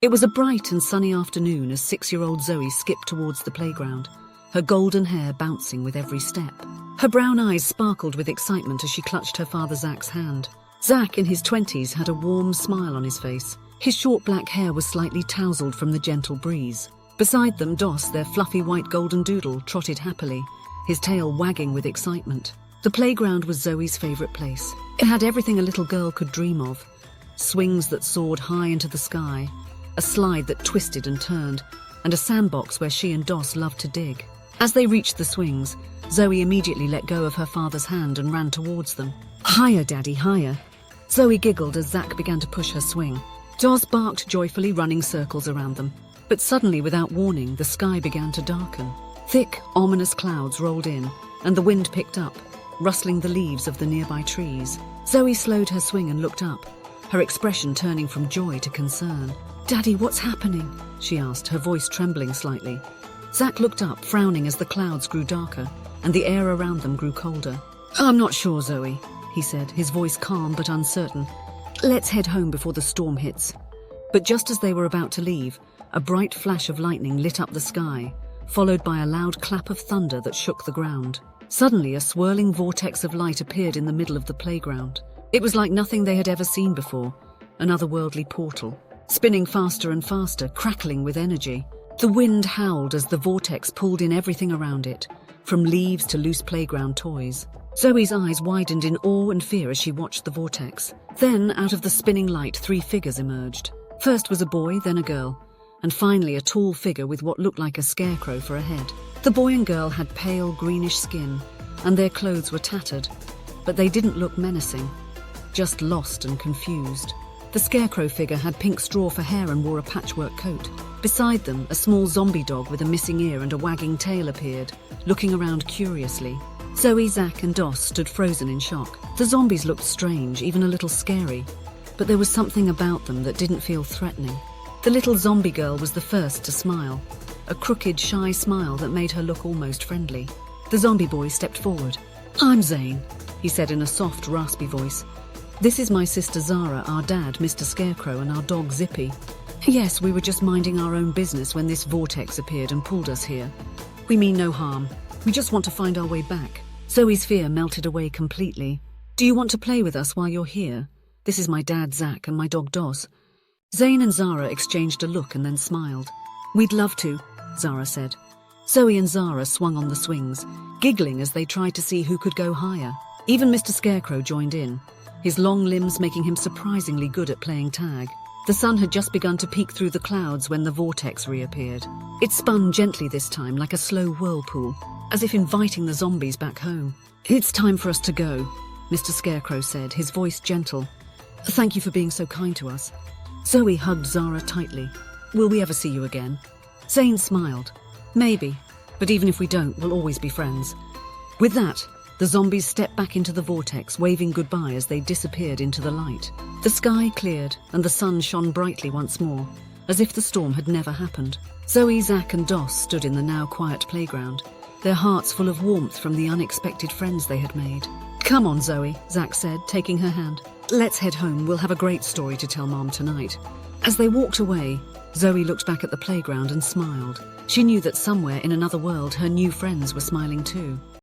It was a bright and sunny afternoon as 6-year-old Zoe skipped towards the playground, her golden hair bouncing with every step. Her brown eyes sparkled with excitement as she clutched her father Zach's hand. Zach, in his 20s, had a warm smile on his face. His short black hair was slightly tousled from the gentle breeze. Beside them, Dos, their fluffy white golden doodle, trotted happily, his tail wagging with excitement. The playground was Zoe's favourite place. It had everything a little girl could dream of. Swings that soared high into the sky, a slide that twisted and turned, and a sandbox where she and Dos loved to dig. As they reached the swings, Zoe immediately let go of her father's hand and ran towards them. "Higher, Daddy, higher." Zoe giggled as Zach began to push her swing. Dos barked joyfully, running circles around them. But suddenly, without warning, the sky began to darken. Thick, ominous clouds rolled in, and the wind picked up, rustling the leaves of the nearby trees. Zoe slowed her swing and looked up, her expression turning from joy to concern. "Daddy, what's happening?" she asked, her voice trembling slightly. Zach looked up, frowning as the clouds grew darker, and the air around them grew colder. "I'm not sure, Zoe," he said, his voice calm but uncertain. "Let's head home before the storm hits." But just as they were about to leave, a bright flash of lightning lit up the sky, followed by a loud clap of thunder that shook the ground. Suddenly, a swirling vortex of light appeared in the middle of the playground. It was like nothing they had ever seen before, an otherworldly portal, spinning faster and faster, crackling with energy. The wind howled as the vortex pulled in everything around it, from leaves to loose playground toys. Zoe's eyes widened in awe and fear as she watched the vortex. Then, out of the spinning light, 3 figures emerged. First was a boy, then a girl, and finally a tall figure with what looked like a scarecrow for a head. The boy and girl had pale greenish skin, and their clothes were tattered, but they didn't look menacing, just lost and confused. The scarecrow figure had pink straw for hair and wore a patchwork coat. Beside them, a small zombie dog with a missing ear and a wagging tail appeared, looking around curiously. Zoe, Zach and Dos stood frozen in shock. The zombies looked strange, even a little scary, but there was something about them that didn't feel threatening. The little zombie girl was the first to smile, a crooked, shy smile that made her look almost friendly. The zombie boy stepped forward. "I'm Zane," he said in a soft, raspy voice. "This is my sister Zara, our dad, Mr. Scarecrow, and our dog Zippy. Yes, we were just minding our own business when this vortex appeared and pulled us here. We mean no harm. We just want to find our way back." Zoe's fear melted away completely. "Do you want to play with us while you're here? This is my dad, Zach, and my dog Dos." Zane and Zara exchanged a look and then smiled. "We'd love to," Zara said. Zoe and Zara swung on the swings, giggling as they tried to see who could go higher. Even Mr. Scarecrow joined in, his long limbs making him surprisingly good at playing tag. The sun had just begun to peek through the clouds when the vortex reappeared. It spun gently this time, like a slow whirlpool, as if inviting the zombies back home. "It's time for us to go," Mr. Scarecrow said, his voice gentle. "Thank you for being so kind to us." Zoe hugged Zara tightly. "Will we ever see you again?" Zane smiled. "Maybe, but even if we don't, we'll always be friends." With that, the zombies stepped back into the vortex, waving goodbye as they disappeared into the light. The sky cleared, and the sun shone brightly once more, as if the storm had never happened. Zoe, Zach and Dos stood in the now quiet playground, their hearts full of warmth from the unexpected friends they had made. "Come on, Zoe," Zach said, taking her hand. "Let's head home. We'll have a great story to tell Mom tonight." As they walked away, Zoe looked back at the playground and smiled. She knew that somewhere in another world her new friends were smiling too.